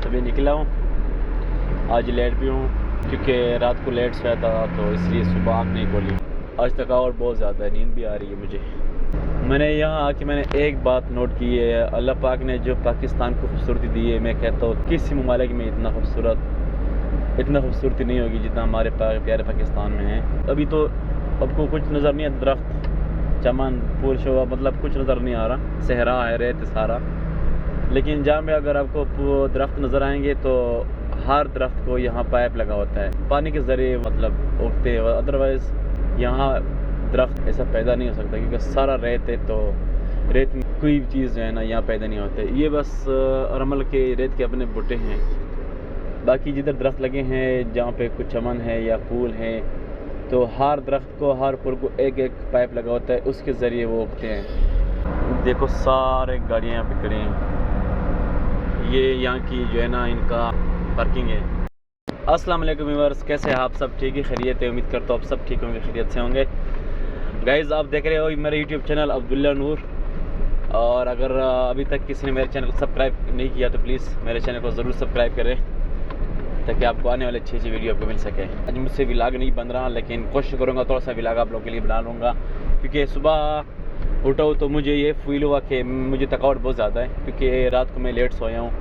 सुबह निकला हूँ, आज लेट भी हूँ क्योंकि रात को लेट सोया था तो इसलिए सुबह आँख नहीं खोली। आज थकावट बहुत ज़्यादा है, नींद भी आ रही है मुझे। मैंने यहाँ आके मैंने एक बात नोट की है, अल्लाह पाक ने जो पाकिस्तान को खूबसूरती दी है, मैं कहता हूँ किसी ममालिक में इतना खूबसूरती नहीं होगी जितना हमारे प्यारे पाकिस्तान में है। अभी तो आपको कुछ नज़र नहीं आता, दरख्त, चमन, फूल शोभा, मतलब कुछ नज़र नहीं आ रहा, सहरा है, रेत सारा। लेकिन जहाँ में अगर आपको दरख्त नज़र आएंगे तो हर दरख्त को यहाँ पाइप लगा होता है, पानी के ज़रिए मतलब उगते हैं। अदरवाइज़ यहाँ दरख्त ऐसा पैदा नहीं हो सकता क्योंकि सारा रेत है, तो रेत में कोई भी चीज़ जो है ना यहाँ पैदा नहीं होते। ये बस रमल के रेत के अपने बूटे हैं। बाकी जिधर दरख्त लगे हैं, जहाँ पे कुछ चमन है या फूल है, तो हर दरख्त को, हर फूल को एक एक पाइप लगा होता है, उसके ज़रिए वो उगते हैं। देखो सारे गाड़ियाँ यहाँ पे खड़ी हैं। ये यहाँ की जो है ना इनका पार्किंग है। अस्सलाम वालेकुम व्यूअर्स, कैसे हैं आप सब? ठीक है, खैरियत है? उम्मीद करता हूँ आप सब ठीक होंगे, खैरियत से होंगे। गाइज़, आप देख रहे हो मेरे यूट्यूब चैनल अब्दुल्ला नूर, और अगर अभी तक किसी ने मेरे चैनल को सब्सक्राइब नहीं किया तो प्लीज़ मेरे चैनल को ज़रूर सब्सक्राइब करें ताकि आपको आने वाले अच्छी वीडियो आपको मिल सके। आज मुझसे व्लॉग नहीं बन रहा, लेकिन कोशिश करूँगा थोड़ा सा व्लॉग आप लोगों के लिए बना लूँगा, क्योंकि सुबह उठा हूँ तो मुझे ये फील हुआ कि मुझे थकावट बहुत ज़्यादा है क्योंकि रात को मैं लेट सोया हूँ,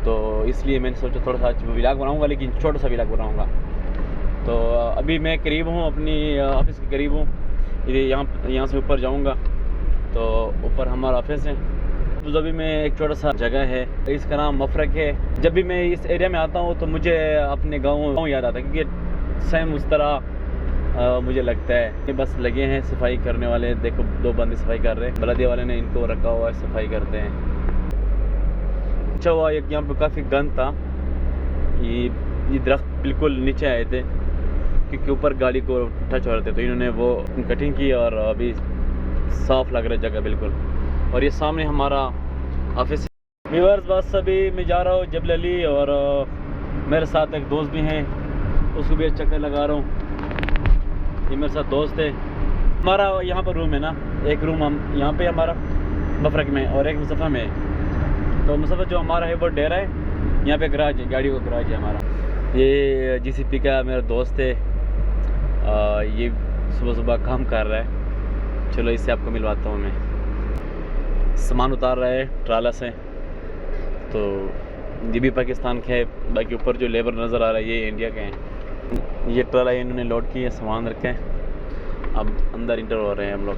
तो इसलिए मैंने सोचा थोड़ा सा व्लॉग बनाऊँगा, लेकिन छोटा सा व्लॉग बनाऊँगा। तो अभी मैं करीब हूँ, अपनी ऑफिस के करीब हूँ। यहाँ से ऊपर जाऊँगा तो ऊपर हमारा ऑफिस है। अबू धाबी में एक छोटा सा जगह है, इसका नाम मफरक है। जब भी मैं इस एरिया में आता हूँ तो मुझे अपने गाँव याद आता है, क्योंकि सेम उस तरह मुझे लगता है। बस लगे हैं सफाई करने वाले, देखो 2 बंदे सफाई कर रहे हैं, बलदिया वाले ने इनको रखा हुआ है, सफाई करते हैं। अच्छा हुआ एक यहाँ पे काफ़ी गंद था, ये दरख्त बिल्कुल नीचे आए थे क्योंकि ऊपर गाड़ी को टच हो रहे थे, तो इन्होंने वो कटिंग की और अभी साफ़ लग रहा है जगह बिल्कुल। और ये सामने हमारा ऑफिस है। व्यूअर्स, बस अभी मैं जा रहा हूँ जबल अली, और मेरे साथ एक दोस्त भी हैं, उसको भी एक चक्कर लगा रहा हूँ। ये मेरे साथ दोस्त है। हमारा यहाँ पर रूम है ना, एक रूम हम यहाँ पे हमारा मफरक में, और एक मुसफ़ा में है। तो मुसफ़ा जो हमारा है वो डेरा है, यहाँ पे गराज है, गाड़ी का गराज है हमारा। ये GCP का मेरा दोस्त है, ये सुबह सुबह काम कर रहा है। चलो इससे आपको मिलवाता हूँ। मैं सामान उतार रहा है ट्राला से, तो ये भी पाकिस्तान के है। बाकी ऊपर जो लेबर नज़र आ रहा है ये इंडिया के हैं। ये ट्राला इन्होंने लोड किया, सामान रखे हैं, अब अंदर इंटर हो रहे हैं हम लोग।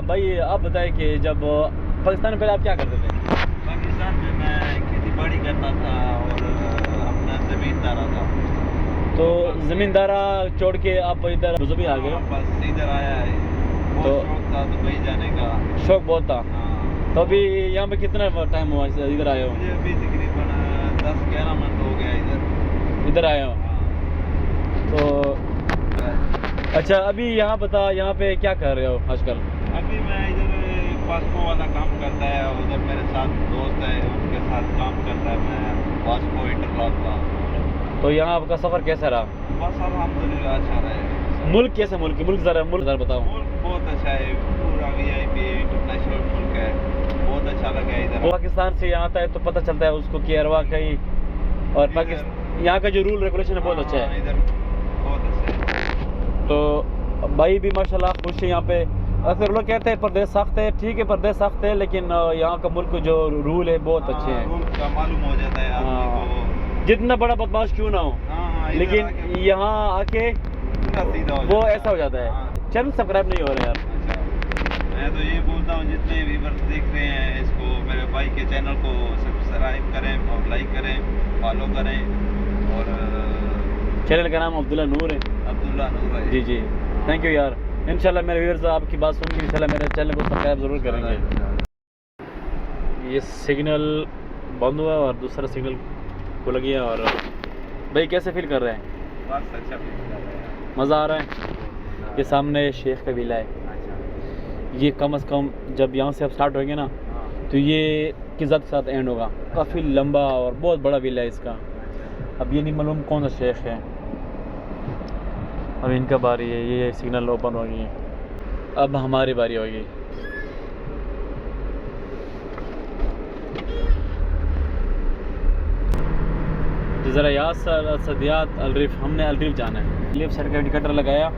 भाई आप बताएं कि जब पाकिस्तान में पहले आप क्या करते थे? पाकिस्तान में मैं खेती बाड़ी करता था और अपना ज़मींदारा था। तो ज़मींदारा छोड़ के आप इधर अबू धाबी आ गए? बस इधर आया है, तो शौक था दुबई जाने का। शौक बहुत था। हाँ। तो अभी यहाँ पे कितना टाइम हुआ इधर आए हो? मुझे अभी तकरीबन 10-11 मिनट हो गया इधर आए हो। हाँ। तो अच्छा, अभी यहाँ बता, यहाँ पे क्या कर रहे हो आजकल? अभी मैं इधर वास्को वाला काम करता है, उधर मेरे साथ दोस्त है, उनके साथ काम करता है। मैं वास्को इंटरलॉक का। तो यहाँ आपका सफ़र कैसा रहा? बस अल्हम्दुलिल्लाह अच्छा रहा। मुल्क कैसे? मुल्क ज़रा बताओ। मुल्क बहुत अच्छा है, पूरा VIP इंटरनेशनल मुल्क है, बहुत अच्छा लगा है इधर। पाकिस्तान से यहाँ आता है तो पता चलता है उसको कि अरवा कहीं, और पाकिस्तान यहाँ का जो रूल रेगुलेशन है बहुत अच्छा है इधर, बहुत अच्छा है। तो भाई भी माशाल्लाह खुश है यहाँ पे। अक्सर लोग कहते हैं परदेश सख्त है, ठीक है परदेश सख्त है, लेकिन यहाँ का मुल्क जो रूल है बहुत अच्छे हैं। रूल का मालूम हो जाता है आदमी को, जितना बड़ा बदमाश क्यों ना हो, लेकिन यहाँ आके वो ऐसा हो जाता है। चैनल सब्सक्राइब नहीं हो रहे यार। अच्छा, मैं तो ये बोलता हूँ जितने व्यूअर्स देख रहे हैं इसको, मेरे भाई के चैनल को सब्सक्राइब करें और लाइक करें, फॉलो करें। और चैनल का नाम अब्दुल्ला नूर है। अब्दुल्ला नूर है। जी जी, थैंक यू यार। इंशाल्लाह मेरे व्यूअर्स आपकी बात सुन के इंशाल्लाह मेरे चैनल को सब्सक्राइब ज़रूर करेंगे। ये सिग्नल बंद हुआ और दूसरा सिग्नल खुल गया। और भाई कैसे फील कर रहे हैं? बस अच्छा फील कर रहे हैं, मज़ा आ रहा है। ये सामने शेख का विला है। ये कम से कम जब यहाँ से अब स्टार्ट होंगे ना तो ये किज़्ज़त के साथ एंड होगा। काफ़ी लंबा और बहुत बड़ा विला है इसका। अब ये नहीं मालूम कौन सा शेख है। अब इनका बारी है, ये सिग्नल ओपन होगी, अब हमारी बारी होगी। ज़रा यासर सदियात अलरिफ, हमने अलरिफ जाना है। लेफ्ट साइड का इंडिकेटर लगाया,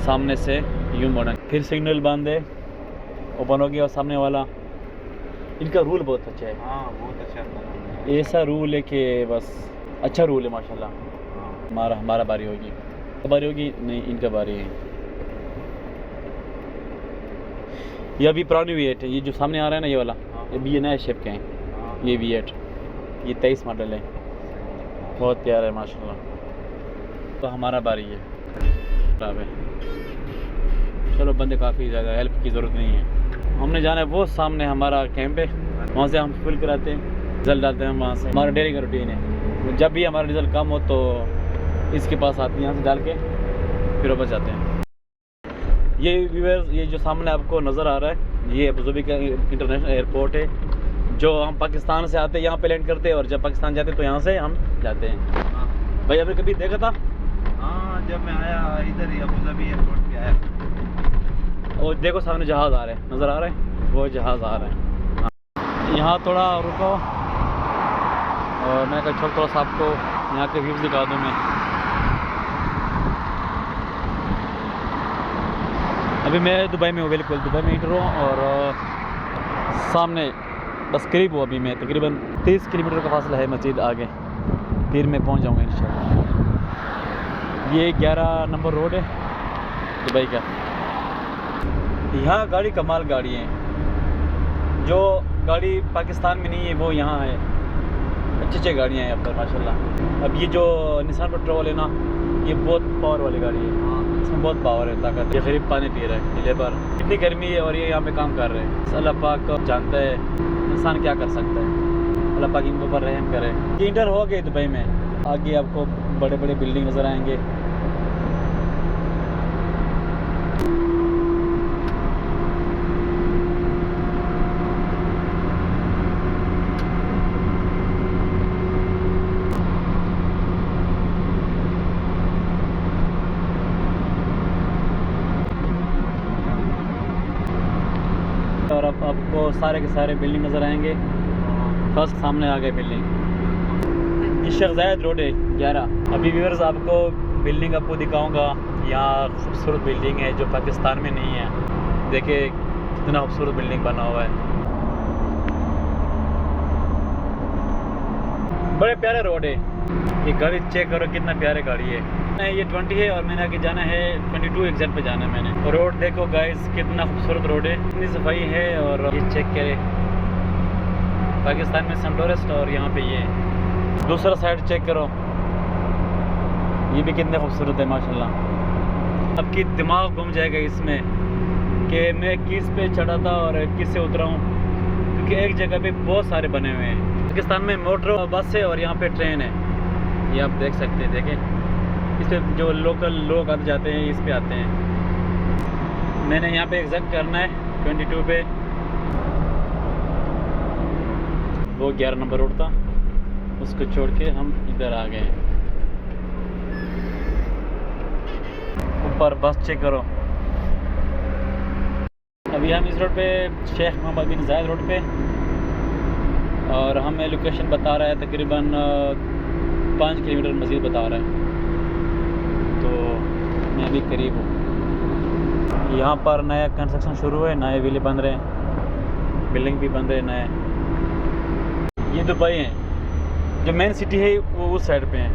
सामने से यूँ मोड़ना, फिर सिग्नल बांधे, ओपन हो गया। और सामने वाला, इनका रूल बहुत अच्छा है। हाँ बहुत अच्छा था। ऐसा रूल है कि बस अच्छा रूल है माशाल्लाह। हाँ। हमारा बारी होगी, नहीं इनका बारी है। ये अभी पुरानी V8 है, ये जो सामने आ रहा है ना ये वाला, अभी ये नए शेप के हैं। ये V8, ये 23 मॉडल है, बहुत प्यारा है माशाल्लाह। तो हमारा बारी है, खराब है। चलो बंदे काफ़ी ज़्यादा, हेल्प की ज़रूरत नहीं है। हमने जाना है वो सामने हमारा कैंप है, वहाँ से हम फुल कराते हैं, डीजल डालते हैं वहाँ से। हमारा डेली का रूटीन है, जब भी हमारा डीजल कम हो तो इसके पास आते हैं, यहाँ से डाल के फिर वापस जाते हैं। ये व्यूअर्स, ये जो सामने आपको नज़र आ रहा है, ये अबूधाबी का इंटरनेशनल एयरपोर्ट है। जो हम पाकिस्तान से आते हैं यहाँ पे लैंड करते हैं, और जब पाकिस्तान जाते हैं तो यहाँ से हम जाते हैं। हाँ। भाई आपने कभी देखा था? हाँ जब मैं आया इधर ही अबूधाबी एयरपोर्ट पे आया। और देखो सामने जहाज़ आ रहे हैं, नज़र आ रहे हैं, वो जहाज़ आ रहे हैं। हाँ। यहाँ थोड़ा रुको, और मैं कहा थोड़ा सा आपको यहाँ के व्यूज़ दिखा दूँ मैं। अभी मैं दुबई में हूँ, बिल्कुल दुबई में इंटर हूँ, और सामने बस करीब हूँ। अभी मैं तकरीबन 30 किलोमीटर का फासला है मस्जिद आगे, फिर मैं पहुँच जाऊँगा इंशाल्लाह। ये 11 नंबर रोड है दुबई का। यहाँ गाड़ी कमाल गाड़ी है, जो गाड़ी पाकिस्तान में नहीं है वो यहाँ है। अच्छी गाड़ियाँ हैं यहाँ पर माशाल्लाह। अब ये जो निसान पेट्रोल है ना, ये बहुत पावर वाली गाड़ी है। हाँ, इसमें बहुत पावर है, ताकत। ये गरीब पानी पी रहा है, लेबर, इतनी गर्मी है और ये यहाँ पे काम कर रहे हैं। अल्लाह पाक जानता है इंसान क्या कर सकता है, अल्लाह पाक इनके ऊपर रहम करे। ये इंटर हो गए दुबई में, आगे आपको बड़े बड़े बिल्डिंग नज़र आएंगे। और अब आपको सारे के सारे बिल्डिंग नज़र आएंगे। फर्स्ट सामने आ गए बिल्डिंग, ये शेख जायद रोड है 11। अभी व्यूअर्स आपको बिल्डिंग आपको दिखाऊंगा। यहाँ खूबसूरत बिल्डिंग है जो पाकिस्तान में नहीं है। देखिए कितना खूबसूरत बिल्डिंग बना हुआ है, बड़े प्यारे रोड है। ये गाड़ी चेक करो कितना प्यारे गाड़ी है। ये 20 है और मैंने आगे जाना है 22 एग्जैक्ट पे जाना है मैंने। और रोड देखो गाइस कितना खूबसूरत रोड है, इतनी सफाई है। और ये चेक करें, पाकिस्तान में सनटोरेस्ट और यहाँ पे ये दूसरा साइड चेक करो, ये भी कितने खूबसूरत है माशाल्लाह। आपकी दिमाग घूम जाएगा इसमें कि मैं किस पे चढ़ा था और किस से उतरा हूँ, क्योंकि एक जगह पे बहुत सारे बने हुए हैं। पाकिस्तान में मोटर बस है और यहाँ पे ट्रेन है, ये आप देख सकते हैं। देखें इस पे जो लोकल लोग आते जाते हैं इस पे आते हैं। मैंने यहाँ पे एग्जैक्ट करना है 22 पे, वो 11 नंबर रोड था, उसको छोड़ के हम इधर आ गए हैं। ऊपर बस चेक करो। अभी हम इस रोड पे शेख मोहम्मद बिन जायद रोड पे, और हमें लोकेशन बता रहा है तकरीबन 5 किलोमीटर मज़ीद बता रहा है, तो मैं भी करीब हूँ। यहाँ पर नया कंस्ट्रक्शन शुरू है, नए विले बन रहे हैं, बिल्डिंग भी बन रहे हैं नए। ये दुबई है, जो मेन सिटी है वो उस साइड पे है।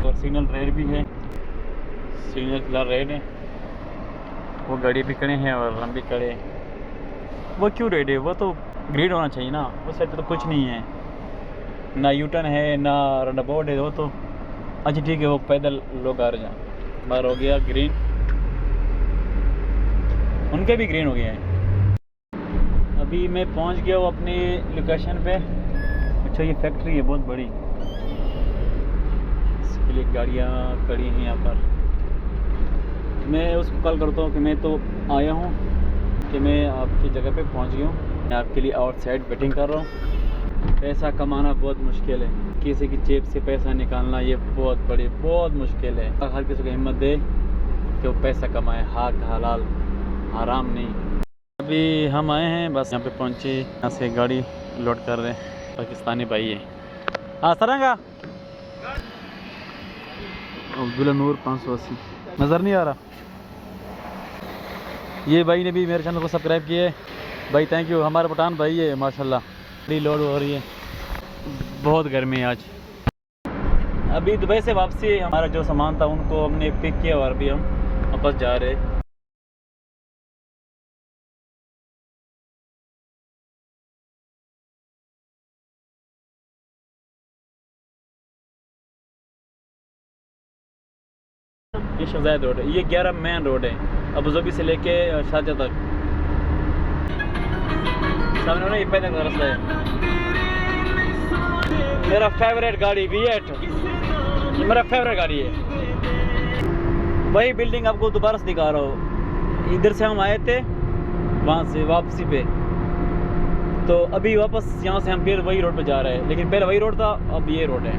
और सिग्नल रेड भी है, सिग्नल फिलहाल रेड है। वो गाड़ी भी खड़े हैं और हम भी खड़े हैं। वो क्यों रेड है? वो तो ग्रीन होना चाहिए ना, उस साइड पे तो कुछ नहीं है, ना यूटर्न है ना रनअबाउट है। वो तो अच्छा ठीक है, वो पैदल लोग आ रहे हैं। बाहर हो गया ग्रीन, उनके भी ग्रीन हो गया है। अभी मैं पहुंच गया हूँ अपनी लोकेशन पे। अच्छा ये फैक्ट्री है बहुत बड़ी, इसके लिए गाड़ियाँ खड़ी हैं यहाँ पर। मैं उसको कॉल करता हूँ कि मैं तो आया हूँ, कि मैं आपकी जगह पे पहुँच गया हूँ, मैं आपके लिए आउटसाइड वेटिंग कर रहा हूँ। पैसा कमाना बहुत मुश्किल है, किसी की जेब से पैसा निकालना ये बहुत मुश्किल है। हर किसी को हिम्मत दे कि वो पैसा कमाए, हक हलाल, हराम नहीं। अभी हम आए हैं, बस यहाँ पे पहुँचे, यहाँ से गाड़ी लोड कर रहे हैं। पाकिस्तानी भाई है। हाँ सरंगा अब्दुल्ला नूर 580 नज़र नहीं आ रहा। ये भाई ने भी मेरे चैनल को सब्सक्राइब किया है भाई, थैंक यू। हमारे पठान भाई है माशाल्लाह। बड़ी लोड हो रही है, बहुत गर्मी है आज। अभी दुबई से वापसी हमारा जो सामान था उनको हमने पिक किया और अभी हम वापस जा रहे हैं। ये शहजाद रोड है, ये 11 मेन रोड है अबू धाबी से लेके शारजा तक। सामने ना ये पैदल का रास्ता है। मेरा फेवरेट गाड़ी V8, ये मेरा फेवरेट गाड़ी है। वही बिल्डिंग आपको दोबारा से दिखा रहा हूँ। इधर से हम आए थे, वहाँ से वापसी पे, तो अभी वापस यहाँ से हम फिर वही रोड पे जा रहे हैं, लेकिन पहले वही रोड था, अब ये रोड है।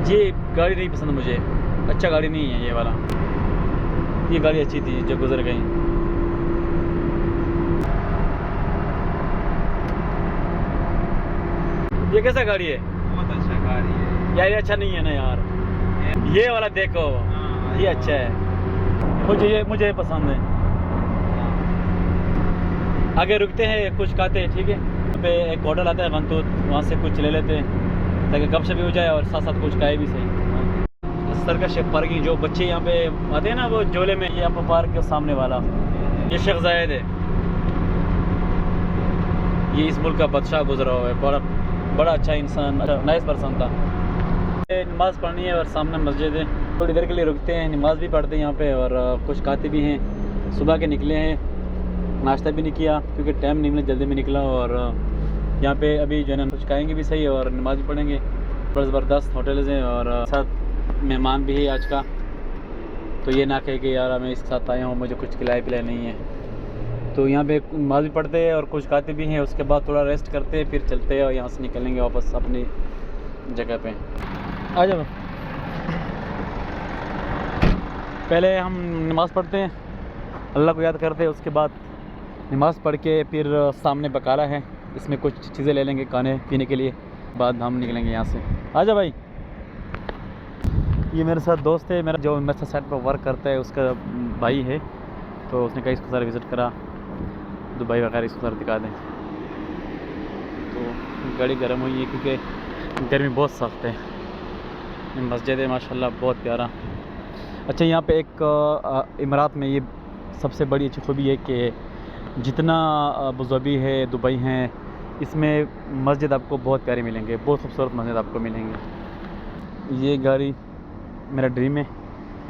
ये गाड़ी नहीं पसंद मुझे, अच्छा गाड़ी नहीं है ये वाला। ये गाड़ी अच्छी थी जो गुजर गई। ये कैसा गाड़ी है? बहुत अच्छा गाड़ी है यार, ये अच्छा नहीं है ना यार। ये वाला देखो, ये अच्छा है, मुझे पसंद है। आगे रुकते हैं, कुछ खाते हैं, ठीक है। यहाँ पे एक होटल आता है गंतूत, वहाँ से कुछ ले लेते हैं ताकि गपशप भी हो जाए और साथ साथ कुछ खाए भी सही। सर्कस पार्किंग, जो बच्चे यहाँ पे आते हैं ना वो झोले में, ये यहाँ पर पार्क के सामने वाला ये शेख जायद है। ये इस मुल्क का बादशाह गुजरा हुआ है, बड़ा अच्छा इंसान, नाइस पर्सन था। नमाज़ पढ़नी है और सामने मस्जिद है, थोड़ी देर के लिए रुकते हैं, नमाज़ भी पढ़ते हैं यहाँ पे और कुछ खाते भी हैं। सुबह के निकले हैं, नाश्ता भी नहीं किया क्योंकि टाइम नहीं मिला, जल्दी में निकला। और यहाँ पे अभी जो है ना कुछ खाएँगे भी सही और नमाज़ भी पढ़ेंगे। बड़ा ज़बरदस्त होटल्स हैं और साथ मेहमान भी है आज का, तो ये ना कहे कि यार मैं इसके साथ आया हूँ, मुझे कुछ खिलाए पिलाए नहीं है। तो यहाँ पे नमाज़ भी पढ़ते हैं और कुछ खाते भी हैं, उसके बाद थोड़ा रेस्ट करते हैं, फिर चलते हैं और यहाँ से निकलेंगे वापस अपनी जगह पे। आ जाओ, पहले हम नमाज़ पढ़ते हैं, अल्लाह को याद करते हैं, उसके बाद नमाज़ पढ़ के फिर सामने बकाला है, इसमें कुछ चीज़ें ले लेंगे खाने पीने के लिए, बाद हम निकलेंगे यहाँ से। आ जाओ भाई। ये मेरे साथ दोस्त है, मेरा जो मेरे साथ साइड पर वर्क करता है, उसका भाई है, तो उसने कहा इसको सारा विज़िट करा, दुबई वगैरह इसको सारा दिखा दें। तो गाड़ी गर्म हुई है क्योंकि गर्मी बहुत सख्त है। मस्जिद है माशाल्लाह, बहुत प्यारा। अच्छा, यहाँ पे एक इमारात में ये सबसे बड़ी अच्छी खूबी है कि जितना अबू धाबी है, दुबई है, इसमें मस्जिद आपको बहुत प्यारे मिलेंगे, बहुत खूबसूरत मस्जिद आपको मिलेंगे। ये गाड़ी मेरा ड्रीम है,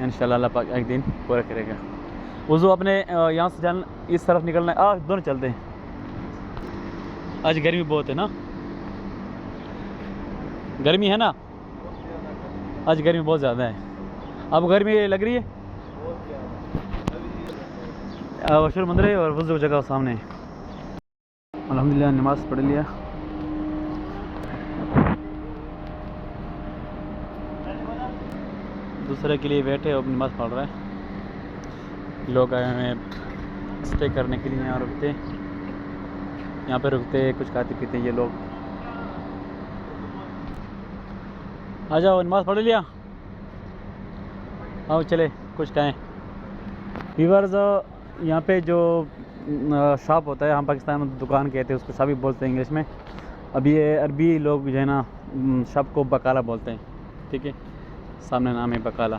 इंशाल्लाह अल्लाह पाक एक दिन पूरा करेगा। वज़ू अपने यहाँ से जान इस तरफ निकलना है, दोनों चलते हैं। आज गर्मी बहुत है ना, गर्मी है ना, आज गर्मी बहुत ज़्यादा है। अब गर्मी लग रही है, अशर मंदिर है और वज़ू जगह सामने है। अल्हम्दुलिल्लाह नमाज़ पढ़ लिया। दूसरे के लिए बैठे और नमाज़ पढ़ रहा है। लोग आए हुए हैं स्टे करने के लिए, यहाँ रुकते, यहाँ पे रुकते, कुछ खाते पीते ये लोग। आ जाओ, नमाज़ पढ़ लिया, आओ चले कुछ खाएं। व्यूअर्स, यहाँ पे जो शॉप होता है, हम पाकिस्तान में दुकान कहते हैं उसको, शॉप भी बोलते हैं इंग्लिश में। अब ये अरबी लोग जो है ना शॉप को बकाला बोलते हैं, ठीक है, सामने नाम है बकाला।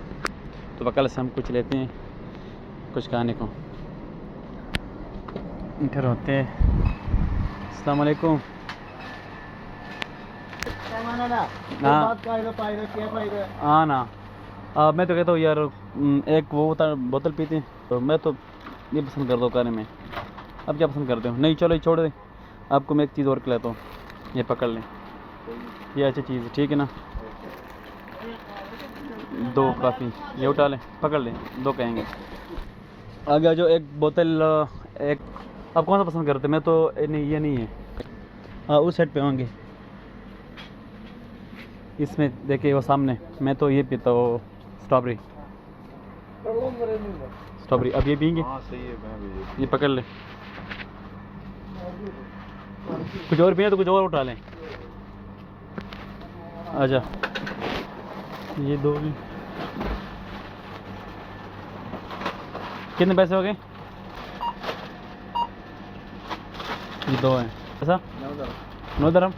तो बकाला से हम कुछ लेते हैं कुछ खाने को। इधर होते हैं। अस्सलाम वालेकुम। हाँ ना, मैं तो कहता हूँ यार एक वो होता बोतल पीते हैं, तो मैं तो ये पसंद करता हूँ खाने में। अब क्या पसंद करते हो? नहीं चलो ये छोड़ दे, आपको मैं एक चीज़ और खिलाता हूँ, ये पकड़ लें, ये अच्छी चीज़ है, ठीक है ना। दो काफ़ी, ये उठा लें, पकड़ लें, दो कहेंगे। आगे जो एक बोतल, एक आप कौन सा पसंद करते हैं? मैं तो नहीं, ये नहीं है, हाँ उस साइड पे होंगे, इसमें देखिए वो सामने। मैं तो ये पीता हूँ स्ट्रॉबेरी। अब ये पियेंगे? हाँ सही है, ये पकड़ ले। कुछ और पिए तो कुछ और उठा लें। आजा, ये दो भी कितने पैसे हो गए? ये दो हैं। ऐसा 9 दरहम।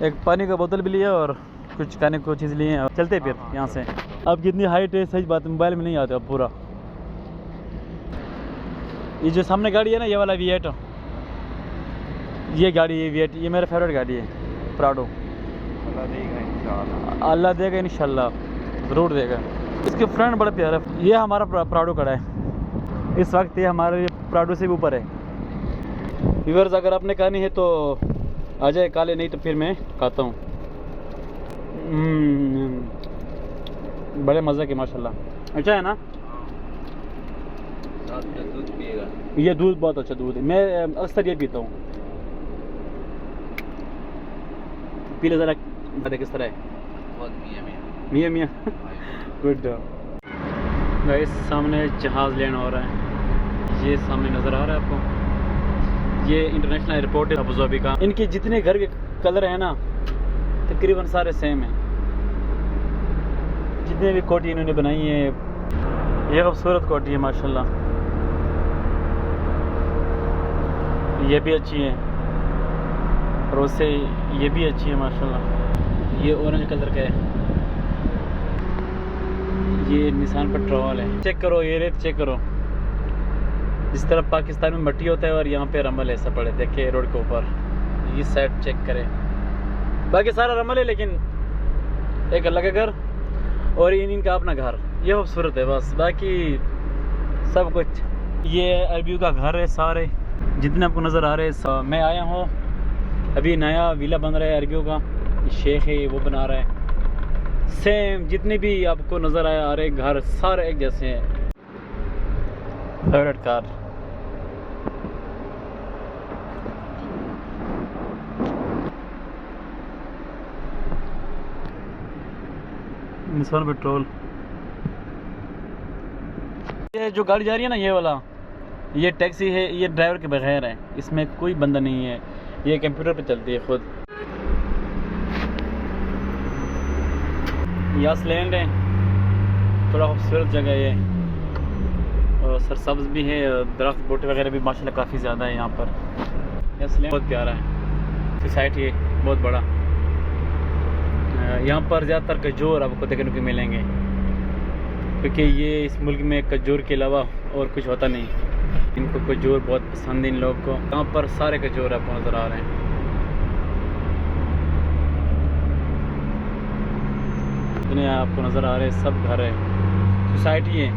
एक पानी का बोतल भी लिया और कुछ खाने को चीज़ लिए हैं। चलते हैं फिर यहाँ से। अब कितनी हाइट है सही बात मोबाइल में नहीं आता अब पूरा। ये जो सामने गाड़ी है ना, ये वाला V8, ये गाड़ी है V8, ये मेरा फेवरेट गाड़ी है, प्राडो। अल्लाह देगा इंशाल्लाह, ज़रूर देगा। इसके फ्रंट बड़ा प्यारा है। ये हमारा प्राडो खड़ा है इस वक्त, ये हमारे प्राडो से भी ऊपर है। व्यूअर्स, अगर आपने खानी है तो आ जाए काले, नहीं तो फिर मैं खाता हूँ। बड़े मज़े के माशाल्लाह। अच्छा है ना? दूध पिएगा? ये दूध बहुत अच्छा दूध है, मैं अक्सर ये पीता हूँ। पी ले ज़रा, किस तरह है? बहुत मियाँ मियाँ गुड। गाइस, सामने जहाज़ लैंड हो रहा है, ये सामने नज़र आ रहा है आपको। ये इंटरनेशनल एयरपोर्ट है अबू धाबी का। इनके जितने घर के कलर हैं ना, तकरीबन सारे सेम हैं। जितने भी कोठी इन्होंने बनाई है, ये खूबसूरत कोठी है माशाल्लाह। ये भी अच्छी है और उससे ये भी अच्छी है माशाल्लाह। ये ऑरेंज कलर का है, ये निशान पेट्रोल है। चेक करो, ये रेत चेक करो। जिस तरह पाकिस्तान में मट्टी होता है और यहाँ पे रमल ऐसा पड़े, देखिए रोड के ऊपर। ये साइड चेक करें, बाकी सारा रमल है, लेकिन एक अलग है घर और इनका अपना घर। ये खूबसूरत है बस, बाकी सब कुछ। ये अरबियों का घर है सारे जितने आपको नज़र आ रहे हैं। मैं आया हूँ, अभी नया विला बन रहा है अरबियों का, शेख है वो बना रहा है। सेम जितने भी आपको नज़र आ रहे घर सारे एक जैसे हैं। Favourite car, Nissan petrol. ये जो गाड़ी जा रही है ना, ये वाला, ये टैक्सी है, ये ड्राइवर के बगैर है, इसमें कोई बंदा नहीं है, ये कंप्यूटर पे चलती है खुद। यासलैंड है, थोड़ा खूबसूरत जगह है और सरसब्ज भी है, दरख्त बूटे वगैरह भी माशाल्लाह काफ़ी ज़्यादा है यहाँ पर। यासलैंड बहुत प्यारा है, सोसाइटी है बहुत बड़ा। यहाँ पर ज़्यादातर खजूर आपको देखने को मिलेंगे, क्योंकि ये इस मुल्क में खजूर के अलावा और कुछ होता नहीं। इनको खजूर बहुत पसंद है इन लोगों को। यहाँ पर सारे खजूर आपको नज़र आ रहे हैं। जितने आपको नज़र आ रहे हैं सब घर है, सोसाइटी है।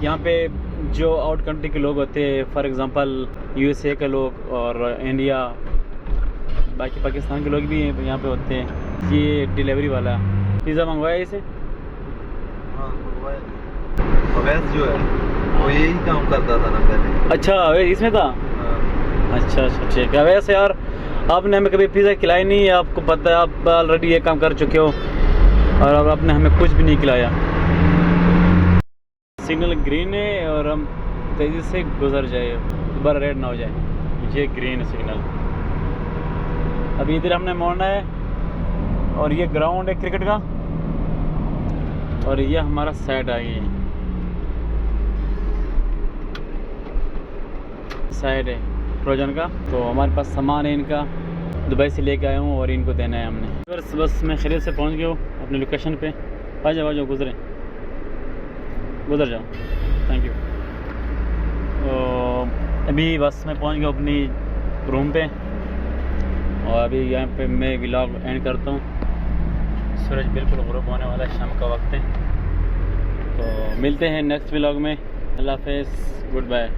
यहाँ पे जो आउट कंट्री के लोग होते हैं, फॉर एग्ज़ाम्पल USA के लोग और इंडिया, बाकी पाकिस्तान के लोग भी यहाँ पे होते हैं। ये डिलीवरी वाला पिज़्ज़ा मंगवाया इसे। हाँ, अवैस जो है वो यही काम करता था ना पहले। अच्छा, अवैस इसमें था? हाँ। अच्छा ठीक है। वैसे यार, आपने हमें कभी पिज़्ज़ा खिलाया नहीं है, आपको पता है, आप ऑलरेडी ये काम कर चुके हो और अब आपने हमें कुछ भी नहीं खिलाया। सिग्नल ग्रीन है और हम तेज़ी से गुजर जाए, दोबारा रेड ना हो जाए। ये ग्रीन है सिग्नल। अभी इधर हमने मोड़ना है और ये ग्राउंड है क्रिकेट का और ये हमारा साइड आ गई है, साइड है ट्रोजन का। तो हमारे पास सामान है इनका, दुबई से लेके आया हूँ और इनको देना है हमने। बस मैं खैरियत से पहुँच गया हूँ अपने लोकेशन पे। आ जाओ गुजर जाओ, थैंक यू। तो अभी बस मैं पहुँच गया अपनी रूम पे और अभी यहाँ पे मैं व्लॉग एंड करता हूँ। सूरज बिल्कुल ग़ुरूब होने वाला है, शाम का वक्त है। तो मिलते हैं नेक्स्ट व्लॉग में। अल्लाह हाफ़िज़, गुड बाय।